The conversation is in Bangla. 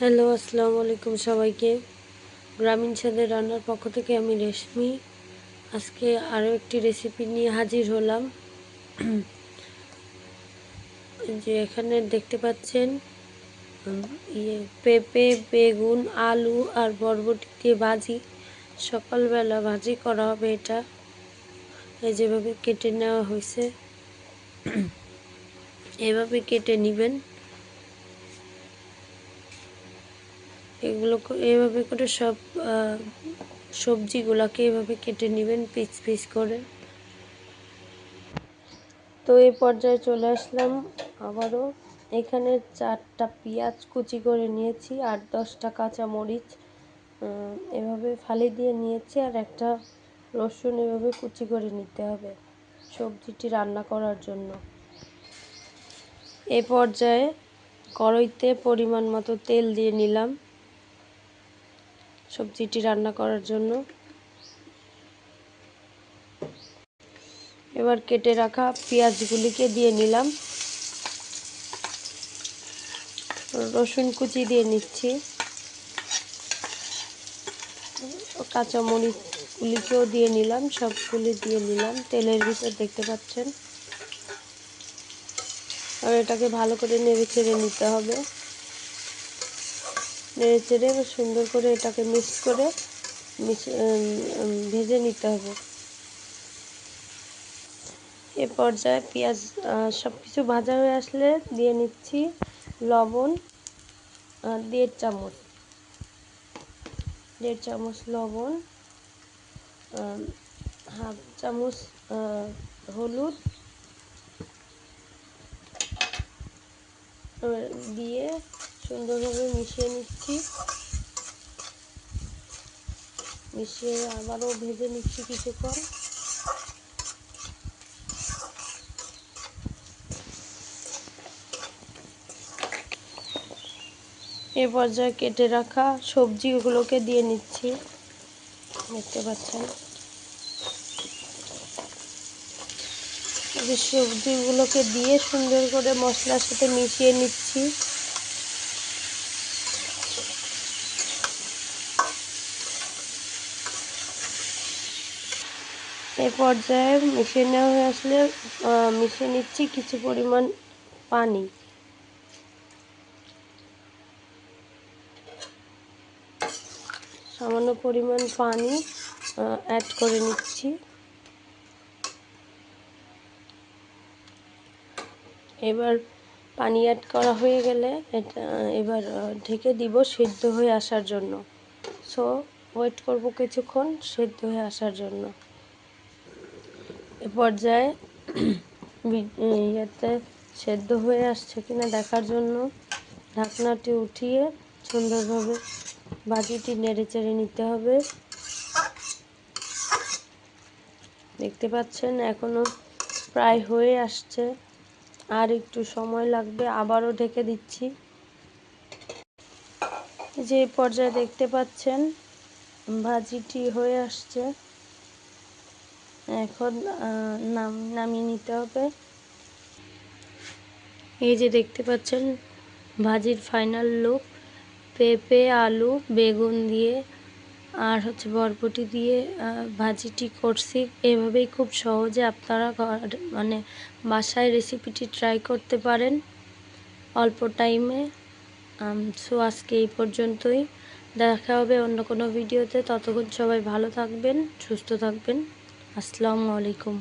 হ্যালো, আসসালামু আলাইকুম সবাইকে। গ্রামীণ স্বাদের রান্নার পক্ষ থেকে আমি রেশমি। আজকে আরও একটি রেসিপি নিয়ে হাজির হলাম। যে এখানে দেখতে পাচ্ছেন পেঁপে, বেগুন, আলু আর বরবটি দিয়ে ভাজি। সকালবেলা ভাজি করা হবে এটা। এই যেভাবে কেটে নেওয়া হয়েছে, এভাবে কেটে নেবেন। এগুলো এভাবে করে সব সবজিগুলোকে এভাবে কেটে নেবেন পিস পিস করে। তো এই পর্যায়ে চলে আসলাম আবারও। এখানে 4টা পেঁয়াজ কুচি করে নিয়েছি আর 10টা কাঁচামরিচ এভাবে ফালি দিয়ে নিয়েছি, আর একটা রসুন এভাবে কুচি করে নিতে হবে সবজিটি রান্না করার জন্য। এই পর্যায়ে কড়াইতে পরিমাণ মতো তেল দিয়ে নিলাম সবজিটি রান্না করার জন্য। এবার কেটে রাখা পেঁয়াজগুলিকে দিয়ে নিলাম, রসুন কুচি দিয়ে নিচ্ছি, কাঁচামরিচগুলিকেও দিয়ে নিলাম, সবগুলি দিয়ে নিলাম তেলের ভিতর, দেখতে পাচ্ছেন। আর এটাকে ভালো করে নেড়ে চেড়ে নিতে হবে। নেড়ে চেড়ে সুন্দর করে এটাকে মিক্স করে ভেজে নিতে হবে। এ পর্যায়ে পেঁয়াজ সব কিছু ভাজা হয়ে আসলে দিয়ে নিচ্ছি লবণ 1.5 চামচ, 1.5 চামচ লবণ, 1/2 চামচ হলুদ দিয়ে সুন্দরভাবে মিশিয়ে নিচ্ছি। মিশিয়ে আবারও ভেজে নিচ্ছি কিছুক্ষণ। এ পর্যায়ে কেটে রাখা সবজিগুলোকে দিয়ে নিচ্ছি, দেখতে পাচ্ছেন। এই সবজিগুলোকে দিয়ে সুন্দর করে মশলার সাথে মিশিয়ে নিচ্ছি। এই পর্যায়ে মিশিয়ে নেওয়া হয়ে আসলে মিশিয়ে নিচ্ছি কিছু পরিমাণ পানি। সামান্য পরিমাণ পানি অ্যাড করে নিচ্ছি। এবার পানি অ্যাড করা হয়ে গেলে এটা এবার ঢেকে দিব সিদ্ধ হয়ে আসার জন্য। সো ওয়েট করব কিছুক্ষণ সিদ্ধ হয়ে আসার জন্য। এ পর্যায়ে ইয়েতে সেদ্ধ হয়ে আসছে কিনা দেখার জন্য ঢাকনাটি উঠিয়ে সুন্দরভাবে ভাজিটি নেড়ে চেড়ে নিতে হবে। দেখতে পাচ্ছেন এখনো প্রায় হয়ে আসছে, আর একটু সময় লাগবে। আবারও ঢেকে দিচ্ছি। যে পর্যায়ে দেখতে পাচ্ছেন ভাজিটি হয়ে আসছে, এখন নামিয়ে নিতে হবে। এই যে দেখতে পাচ্ছেন ভাজির ফাইনাল লুক। পেঁপে, আলু, বেগুন দিয়ে আর বরবটি দিয়ে ভাজিটি করছি। এভাবেই খুব সহজে আপনারা মানে বাসায় রেসিপিটি ট্রাই করতে পারেন অল্প টাইমে। সো আজকে এই পর্যন্তই। দেখা হবে অন্য কোনো ভিডিওতে। ততক্ষণ সবাই ভালো থাকবেন, সুস্থ থাকবেন। আসসালামু আলাইকুম।